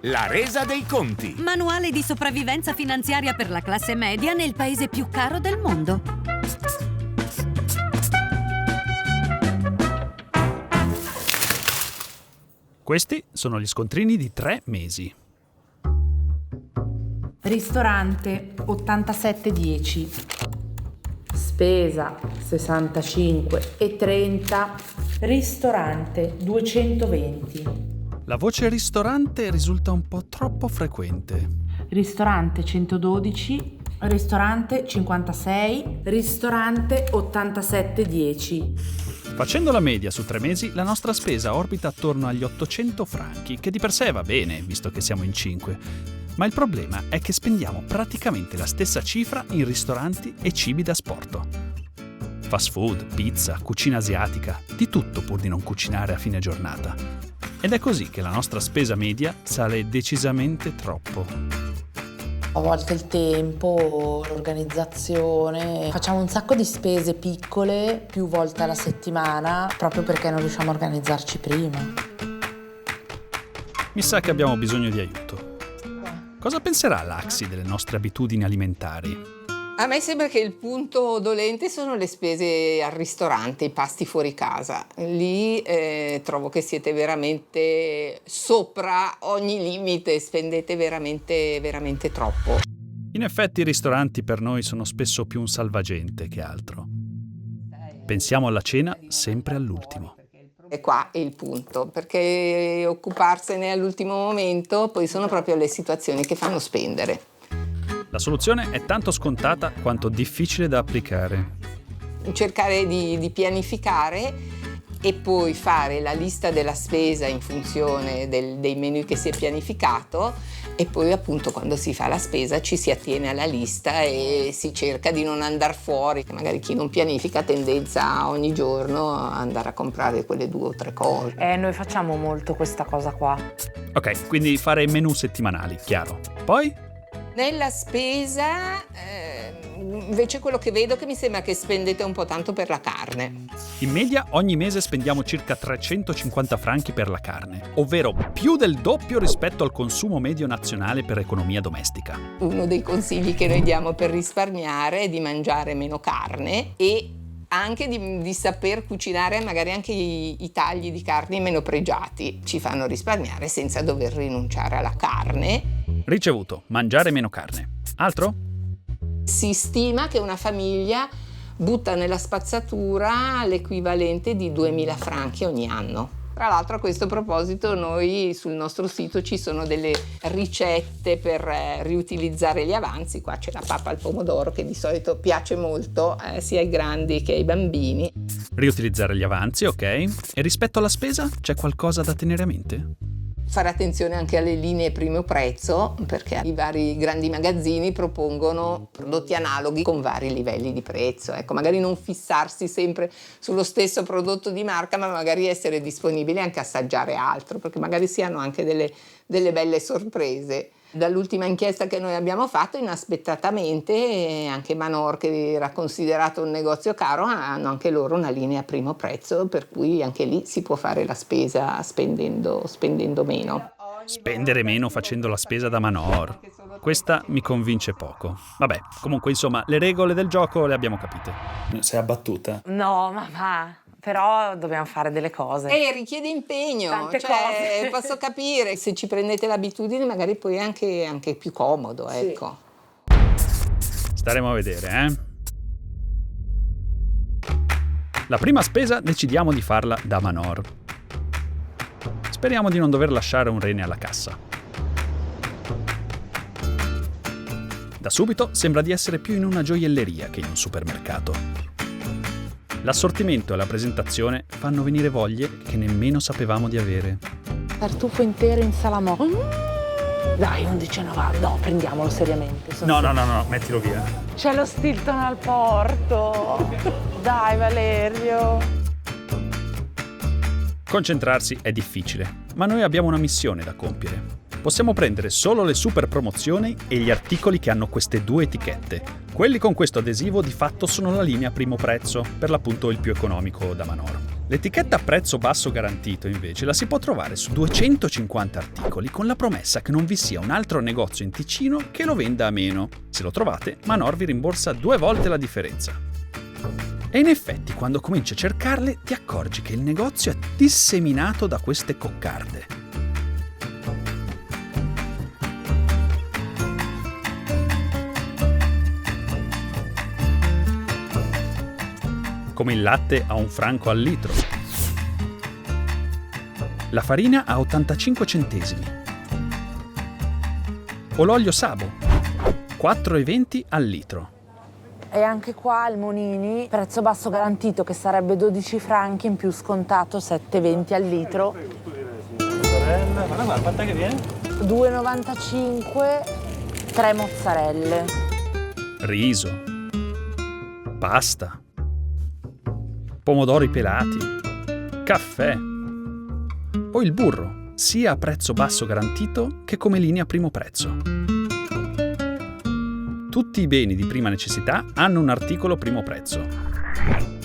La resa dei conti. Manuale di sopravvivenza finanziaria per la classe media nel paese più caro del mondo. Questi sono gli scontrini di 3 mesi. Ristorante 87,10. Spesa 65,30. Ristorante 220. La voce ristorante risulta un po' troppo frequente. Ristorante 112. Ristorante 56. Ristorante 87,10. Facendo la media su 3 mesi, la nostra spesa orbita attorno agli 800 franchi, che di per sé va bene, visto che siamo in 5. Ma il problema è che spendiamo praticamente la stessa cifra in ristoranti e cibi da asporto. Fast food, pizza, cucina asiatica, di tutto pur di non cucinare a fine giornata. Ed è così che la nostra spesa media sale decisamente troppo. A volte il tempo, l'organizzazione, facciamo un sacco di spese piccole più volte alla settimana proprio perché non riusciamo a organizzarci prima. Mi sa che abbiamo bisogno di aiuto. Cosa penserà l'Axi delle nostre abitudini alimentari? A me sembra che il punto dolente sono le spese al ristorante, i pasti fuori casa. Lì trovo che siete veramente sopra ogni limite, spendete veramente, veramente troppo. In effetti i ristoranti per noi sono spesso più un salvagente che altro. Pensiamo alla cena sempre all'ultimo. E qua è il punto, perché occuparsene all'ultimo momento poi sono proprio le situazioni che fanno spendere. La soluzione è tanto scontata quanto difficile da applicare. Cercare di pianificare e poi fare la lista della spesa in funzione dei menu che si è pianificato e poi appunto quando si fa la spesa ci si attiene alla lista e si cerca di non andare fuori. Magari chi non pianifica ha tendenza ogni giorno a andare a comprare quelle 2 o 3 cose. Noi facciamo molto questa cosa qua. Ok, quindi fare menù settimanali, chiaro. Poi? Nella spesa, invece quello che vedo che mi sembra che spendete un po' tanto per la carne. In media ogni mese spendiamo circa 350 franchi per la carne, ovvero più del doppio rispetto al consumo medio nazionale per economia domestica. Uno dei consigli che noi diamo per risparmiare è di mangiare meno carne e anche di saper cucinare magari anche i tagli di carne meno pregiati. Ci fanno risparmiare senza dover rinunciare alla carne. Ricevuto, mangiare meno carne. Altro? Si stima che una famiglia butta nella spazzatura l'equivalente di 2.000 franchi ogni anno. Tra l'altro a questo proposito noi sul nostro sito ci sono delle ricette per riutilizzare gli avanzi. Qua c'è la pappa al pomodoro che di solito piace molto sia ai grandi che ai bambini. Riutilizzare gli avanzi, ok. E rispetto alla spesa c'è qualcosa da tenere a mente? Fare attenzione anche alle linee primo prezzo, perché i vari grandi magazzini propongono prodotti analoghi con vari livelli di prezzo. Ecco, magari non fissarsi sempre sullo stesso prodotto di marca, ma magari essere disponibili anche a assaggiare altro, perché magari si hanno anche delle belle sorprese. Dall'ultima inchiesta che noi abbiamo fatto, inaspettatamente, anche Manor, che era considerato un negozio caro, hanno anche loro una linea a primo prezzo, per cui anche lì si può fare la spesa spendendo meno. Spendere meno facendo la spesa da Manor. Questa mi convince poco. Vabbè, comunque insomma, le regole del gioco le abbiamo capite. Sei abbattuta? No, mamma, però dobbiamo fare delle cose. Richiede impegno, Tante cose. Posso capire, se ci prendete l'abitudine magari poi è anche più comodo, ecco. Staremo a vedere, La prima spesa decidiamo di farla da Manor. Speriamo di non dover lasciare un rene alla cassa. Da subito sembra di essere più in una gioielleria che in un supermercato. L'assortimento e la presentazione fanno venire voglie che nemmeno sapevamo di avere. Tartufo intero in salamò. Dai, 11,90. No, prendiamolo seriamente. No, mettilo via. C'è lo Stilton al porto. Dai, Valerio. Concentrarsi è difficile, ma noi abbiamo una missione da compiere. Possiamo prendere solo le super promozioni e gli articoli che hanno queste 2 etichette. Quelli con questo adesivo di fatto sono la linea primo prezzo, per l'appunto il più economico da Manor. L'etichetta prezzo basso garantito invece la si può trovare su 250 articoli con la promessa che non vi sia un altro negozio in Ticino che lo venda a meno. Se lo trovate, Manor vi rimborsa 2 volte la differenza. E in effetti, quando cominci a cercarle, ti accorgi che il negozio è disseminato da queste coccarde. Come il latte a €1 al litro, la farina a 85 centesimi o l'olio Sabo, 4,20 al litro. E anche qua al Monini, prezzo basso garantito che sarebbe 12 franchi, in più scontato 7,20 al litro. Mozzarella, guarda, quant'è che viene? 2,95, 3 mozzarelle. Riso, pasta, pomodori pelati, caffè o il burro, sia a prezzo basso garantito che come linea primo prezzo. Tutti i beni di prima necessità hanno un articolo primo prezzo.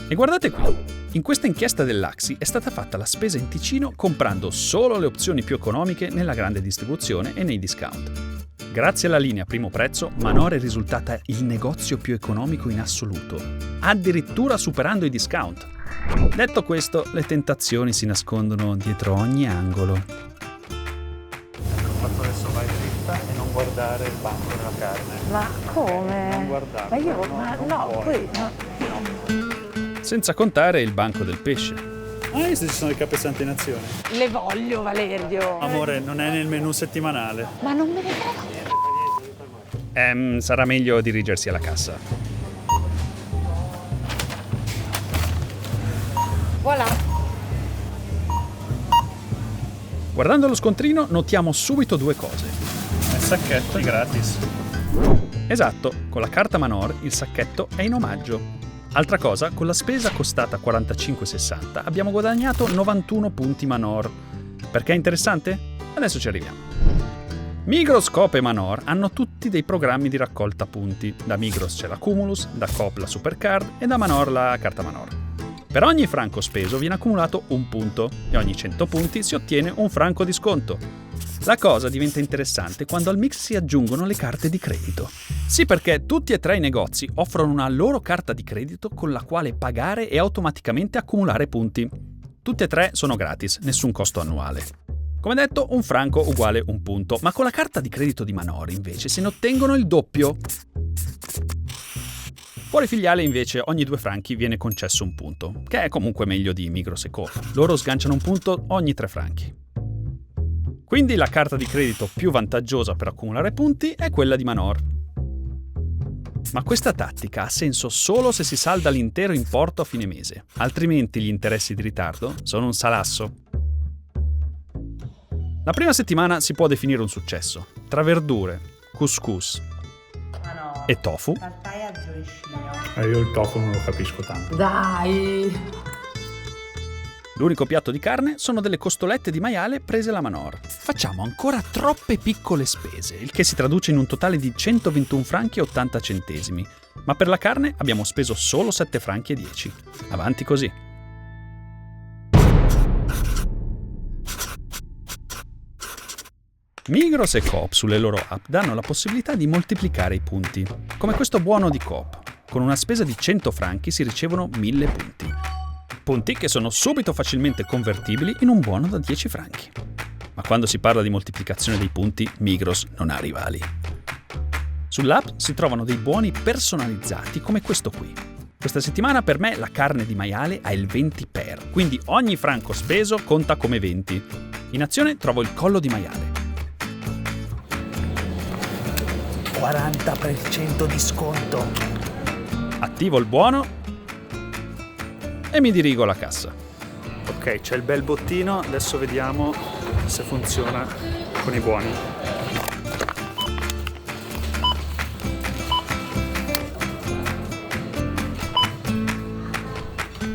E guardate qui, in questa inchiesta dell'Axi è stata fatta la spesa in Ticino comprando solo le opzioni più economiche nella grande distribuzione e nei discount. Grazie alla linea primo prezzo, Manor è risultata il negozio più economico in assoluto, addirittura superando i discount. Detto questo, le tentazioni si nascondono dietro ogni angolo. Ecco, fatto adesso vai dritta e non guardare il banco della carne. Ma come? Non guardarlo. Ma io, non puoi. Senza contare il banco del pesce. Ah, visto ci sono i capezzanti in azione. Le voglio, Valerio. Amore, non è nel menù settimanale. Ma non me ne frega. Sarà meglio dirigersi alla cassa. Voilà. Guardando lo scontrino notiamo subito 2 cose. Il sacchetto è gratis. Esatto, con la carta Manor il sacchetto è in omaggio. Altra cosa, con la spesa costata 45,60 abbiamo guadagnato 91 punti Manor. Perché è interessante? Adesso ci arriviamo. Migros, Coop e Manor hanno tutti dei programmi di raccolta punti. Da Migros c'è la Cumulus, da Coop la Supercard e da Manor la carta Manor. Per ogni franco speso viene accumulato un punto e ogni 100 punti si ottiene un franco di sconto. La cosa diventa interessante quando al mix si aggiungono le carte di credito. Sì, perché tutti e 3 i negozi offrono una loro carta di credito con la quale pagare e automaticamente accumulare punti. Tutte e 3 sono gratis, nessun costo annuale. Come detto, un franco uguale un punto, ma con la carta di credito di Manor invece se ne ottengono il doppio. Fuori filiale invece ogni 2 franchi viene concesso un punto, che è comunque meglio di Migros e Coop. Loro sganciano un punto ogni 3 franchi. Quindi la carta di credito più vantaggiosa per accumulare punti è quella di Manor. Ma questa tattica ha senso solo se si salda l'intero importo a fine mese, altrimenti gli interessi di ritardo sono un salasso. La prima settimana si può definire un successo. Tra verdure, couscous e tofu. Io il tofu non lo capisco tanto. Dai. L'unico piatto di carne sono delle costolette di maiale prese alla Manor. Facciamo ancora troppe piccole spese, il che si traduce in un totale di 121 franchi e 80 centesimi. Ma per la carne abbiamo speso solo 7 franchi e 10. Avanti così. Migros e Coop sulle loro app danno la possibilità di moltiplicare i punti, come questo buono di Coop. Con una spesa di 100 franchi si ricevono 1000 punti. Punti che sono subito facilmente convertibili in un buono da 10 franchi. Ma quando si parla di moltiplicazione dei punti, Migros non ha rivali. Sull'app si trovano dei buoni personalizzati come questo qui. Questa settimana per me la carne di maiale ha il 20 per, quindi ogni franco speso conta come 20. In azione trovo il collo di maiale. 40% di sconto. Attivo il buono e mi dirigo alla cassa. Ok, c'è il bel bottino, adesso vediamo se funziona con i buoni.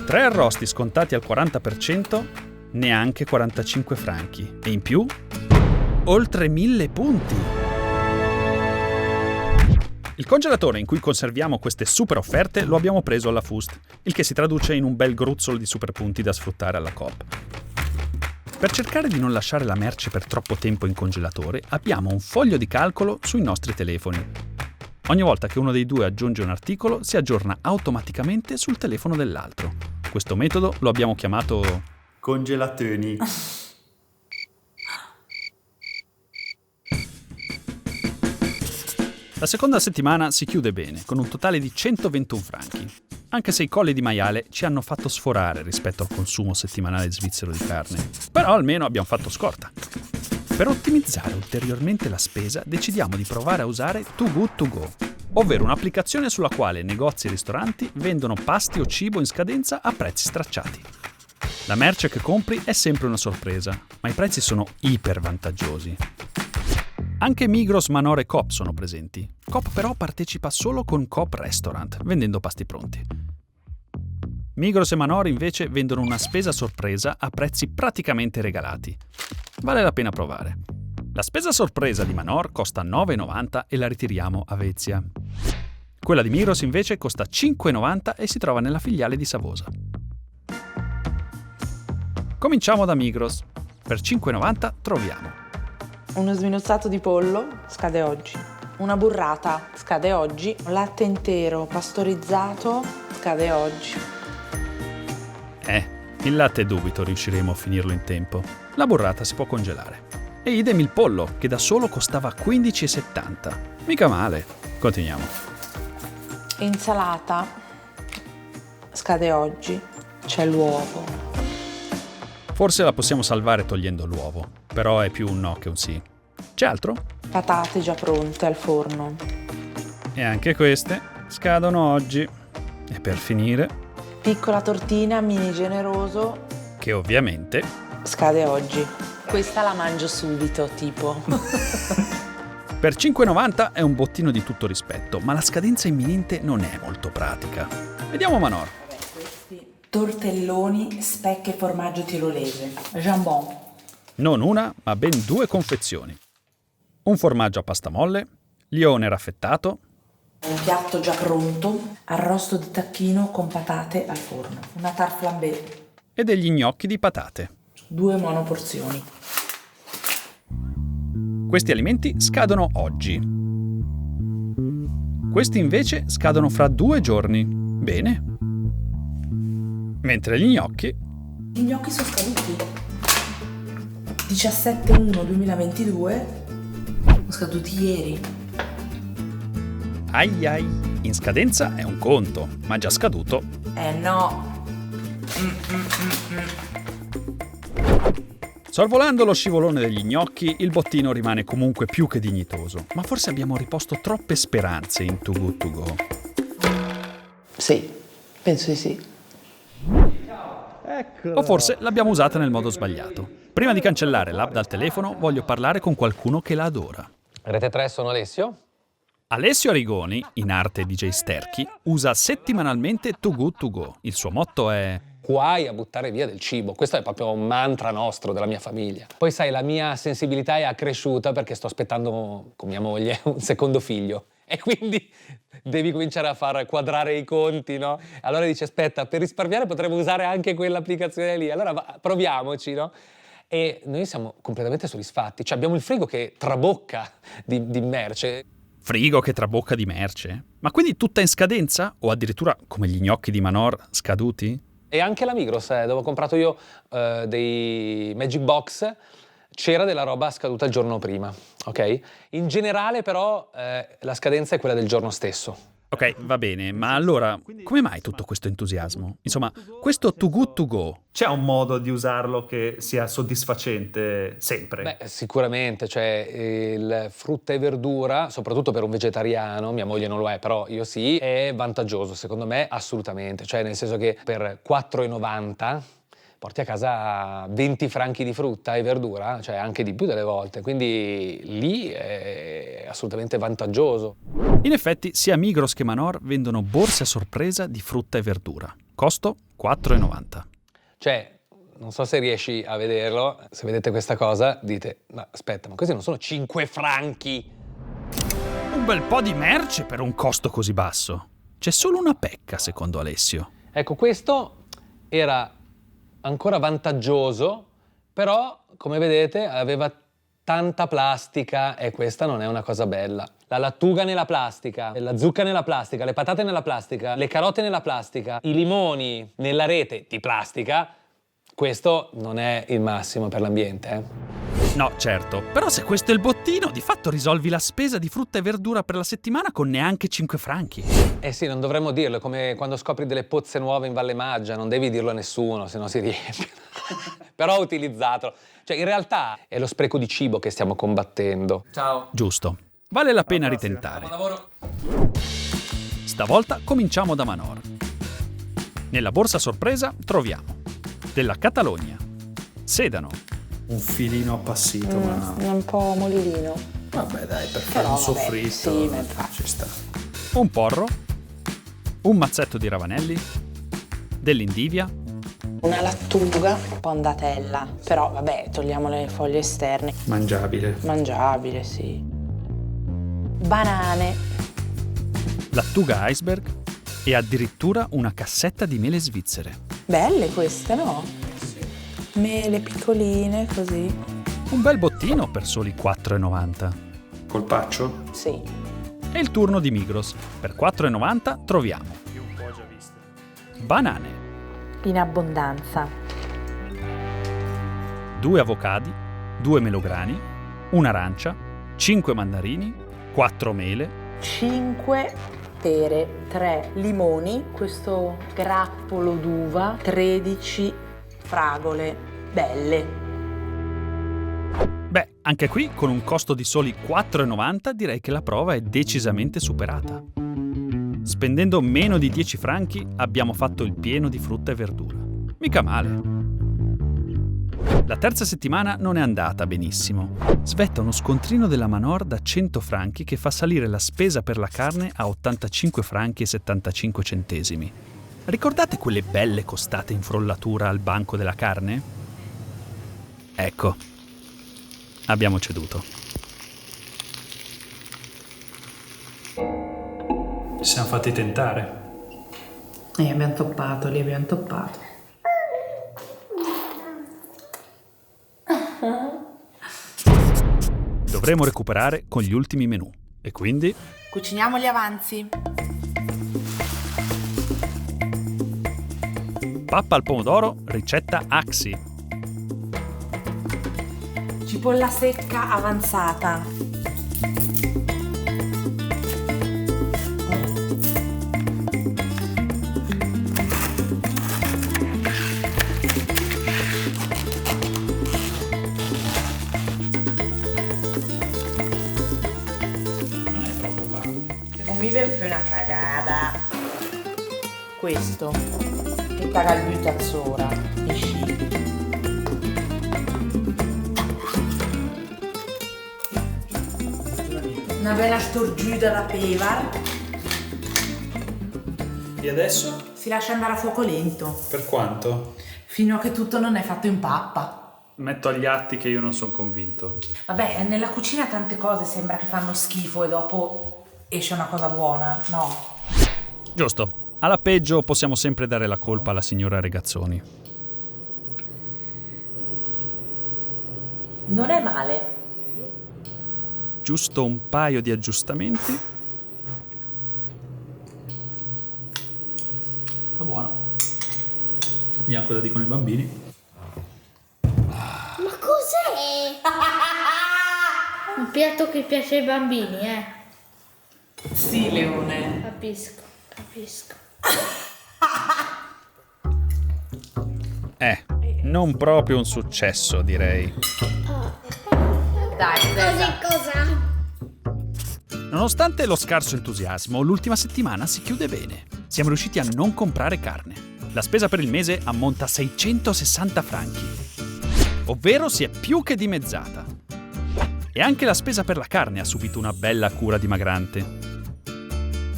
Tre arrosti scontati al 40%, neanche 45 franchi. E in più, oltre 1000 punti. Il Il congelatore in cui conserviamo queste super offerte lo abbiamo preso alla Fust, il che si traduce in un bel gruzzolo di super punti da sfruttare alla Coop. Per cercare di non lasciare la merce per troppo tempo in congelatore, abbiamo un foglio di calcolo sui nostri telefoni. Ogni volta che uno dei due aggiunge un articolo, si aggiorna automaticamente sul telefono dell'altro. Questo metodo lo abbiamo chiamato Congelatoni. La seconda settimana si chiude bene, con un totale di 121 franchi, anche se i colli di maiale ci hanno fatto sforare rispetto al consumo settimanale svizzero di carne. Però almeno abbiamo fatto scorta. Per ottimizzare ulteriormente la spesa, decidiamo di provare a usare Too Good To Go, ovvero un'applicazione sulla quale negozi e ristoranti vendono pasti o cibo in scadenza a prezzi stracciati. La merce che compri è sempre una sorpresa, ma i prezzi sono iper vantaggiosi. Anche Migros, Manor e Coop sono presenti. Coop però partecipa solo con Coop Restaurant, vendendo pasti pronti. Migros e Manor invece vendono una spesa sorpresa a prezzi praticamente regalati. Vale la pena provare. La spesa sorpresa di Manor costa 9,90 e la ritiriamo a Vezia. Quella di Migros invece costa 5,90 e si trova nella filiale di Savosa. Cominciamo da Migros. Per 5,90 troviamo Uno sminuzzato di pollo, scade oggi. Una burrata, scade oggi. Un latte intero pastorizzato, scade oggi. il latte dubito riusciremo a finirlo in tempo. La burrata si può congelare. E idem il pollo, che da solo costava 15,70. Mica male. Continuiamo. Insalata, scade oggi. C'è l'uovo. Forse la possiamo salvare togliendo l'uovo, però è più un no che un sì. C'è altro? Patate già pronte al forno. E anche queste scadono oggi. E per finire, Piccola tortina mini generoso, che ovviamente scade oggi. Questa la mangio subito, tipo. per 5,90 è un bottino di tutto rispetto, ma la scadenza imminente non è molto pratica. Vediamo Manor. Tortelloni, speck e formaggio tirolese. Jambon. Non una, ma ben 2 confezioni. Un formaggio a pasta molle, lione raffettato, Un piatto già pronto, arrosto di tacchino con patate al forno. Una tarte flambé. e degli gnocchi di patate. 2 monoporzioni. Questi alimenti scadono oggi. Questi invece scadono fra 2 giorni. Bene. Mentre gli gnocchi Gli gnocchi sono scaduti. 17/1/2022. Sono scaduti ieri. ai ai, in scadenza è un conto, ma già scaduto. No. Sorvolando lo scivolone degli gnocchi, il bottino rimane comunque più che dignitoso, ma forse abbiamo riposto troppe speranze in Too Good To Go. Sì, penso di sì. O forse l'abbiamo usata nel modo sbagliato. Prima di cancellare l'app dal telefono, voglio parlare con qualcuno che la adora. Rete 3, sono Alessio. Alessio Arrigoni, in arte DJ Sterchi, usa settimanalmente Too Good To Go. Il suo motto è: Guai a buttare via del cibo. Questo è proprio un mantra nostro, della mia famiglia. Poi sai, la mia sensibilità è accresciuta perché sto aspettando con mia moglie un secondo figlio. E quindi devi cominciare a far quadrare i conti, no? Allora dici, aspetta, per risparmiare potremmo usare anche quell'applicazione lì. Allora proviamoci, no? E noi siamo completamente soddisfatti. Cioè abbiamo il frigo che trabocca di merce. frigo che trabocca di merce? Ma quindi tutta in scadenza? O addirittura, come gli gnocchi di Manor, scaduti? E anche la Migros, dove ho comprato io dei Magic Box, c'era della roba scaduta il giorno prima, ok? In generale però la scadenza è quella del giorno stesso. Ok, va bene, ma allora, come mai tutto questo entusiasmo? Insomma, questo Too Good To Go, C'è un modo di usarlo che sia soddisfacente sempre? Beh, sicuramente, cioè il frutta e verdura, soprattutto per un vegetariano, mia moglie non lo è, però io sì, è vantaggioso, secondo me assolutamente, cioè nel senso che per 4,90 porti a casa 20 franchi di frutta e verdura, cioè anche di più delle volte, quindi lì è assolutamente vantaggioso. in effetti sia Migros che Manor vendono borse a sorpresa di frutta e verdura. Costo 4,90. Cioè, non so se riesci a vederlo, se vedete questa cosa dite, ma aspetta, ma questi non sono 5 franchi? Un bel po' di merce per un costo così basso. C'è solo una pecca, secondo Alessio. Ecco, questo era ancora vantaggioso, però, come vedete, aveva tanta plastica e questa non è una cosa bella. La lattuga nella plastica, la zucca nella plastica, le patate nella plastica, le carote nella plastica, i limoni nella rete di plastica, questo non è il massimo per l'ambiente, No, certo, però se questo è il bottino, di fatto risolvi la spesa di frutta e verdura per la settimana con neanche 5 franchi. Eh sì, non dovremmo dirlo, è come quando scopri delle pozze nuove in Valle Maggia, non devi dirlo a nessuno, se no si riempie. Però utilizzatelo. Cioè, in realtà è lo spreco di cibo che stiamo combattendo. Ciao. Giusto. Vale la pena ritentare. Lavoro. Stavolta cominciamo da Manor. Nella borsa sorpresa troviamo della Catalogna, sedano, Un filino appassito, ma Un po' molino. vabbè dai, per fare Però un vabbè, soffritto sì, ma infatti. ci sta. un porro, un mazzetto di ravanelli, dell'indivia, Una lattuga, un po' andatella. Però vabbè, togliamo le foglie esterne. Mangiabile. Mangiabile, sì. Banane. lattuga iceberg e addirittura una cassetta di mele svizzere. Belle queste, no? Mele piccoline, così. Un bel bottino per soli 4,90. Colpaccio? Sì. È il turno di Migros. Per 4,90 troviamo Io un po' già viste. banane, In abbondanza. 2 avocadi, 2 melograni, un'arancia, 5 mandarini, 4 mele, 5 pere, 3 limoni, questo grappolo d'uva, 13 fragole. Belle. Beh, anche qui con un costo di soli 4,90 direi che la prova è decisamente superata. Spendendo meno di 10 franchi abbiamo fatto il pieno di frutta e verdura. Mica male. La terza settimana non è andata benissimo. Svetta uno scontrino della Manor da 100 franchi che fa salire la spesa per la carne a 85 franchi e 75 centesimi. Ricordate quelle belle costate in frollatura al banco della carne? Ecco, abbiamo ceduto. Ci siamo fatti tentare. Abbiamo toppato, li abbiamo toppato. Dovremo recuperare con gli ultimi menù. E quindi Cuciniamo gli avanzi. pappa al pomodoro, ricetta Axi. Cipolla secca avanzata. Mi viene una cagata. Questo. Tutta calbutazzora. Una bella storgiuta da pevar. E adesso? Si lascia andare a fuoco lento. Per quanto? Fino a che tutto non è fatto in pappa. Metto agli atti che io non sono convinto. Vabbè, nella cucina tante cose sembra che fanno schifo e dopo esce una cosa buona, no? Giusto. Alla peggio possiamo sempre dare la colpa alla signora Regazzoni. Non è male. Giusto un paio di aggiustamenti. È buono. Vediamo cosa dicono i bambini. Ma cos'è? Un piatto che piace ai bambini, eh? Sì, Leone. Capisco. Non proprio un successo, direi. Dai, Zezza. Cosa? Nonostante lo scarso entusiasmo, l'ultima settimana si chiude bene. Siamo riusciti a non comprare carne. La spesa per il mese ammonta a 660 franchi. Ovvero si è più che dimezzata. E anche la spesa per la carne ha subito una bella cura dimagrante.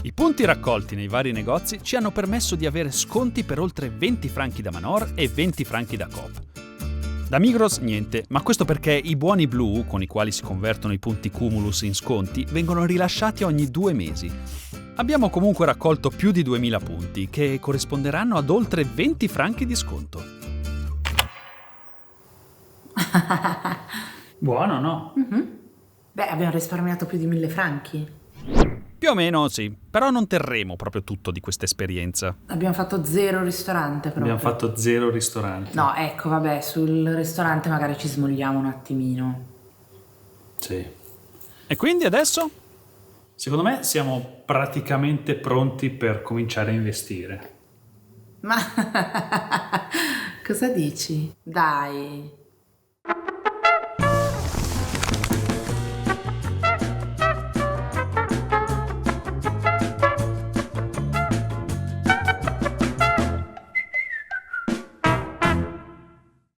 I punti raccolti nei vari negozi ci hanno permesso di avere sconti per oltre 20 franchi da Manor e 20 franchi da Coop. Da Migros niente, ma questo perché i buoni blu, con i quali si convertono i punti Cumulus in sconti, vengono rilasciati ogni 2 mesi. Abbiamo comunque raccolto più di 2000 punti, che corrisponderanno ad oltre 20 franchi di sconto. Buono, no? Beh, abbiamo risparmiato più di 1000 franchi. Più o meno sì, però non terremo proprio tutto di questa esperienza. Abbiamo fatto 0 ristorante proprio. Abbiamo fatto 0 ristoranti. No, ecco, vabbè, sul ristorante magari ci smogliamo un attimino. Sì. E quindi adesso? Secondo me siamo praticamente pronti per cominciare a investire. Ma cosa dici? Dai.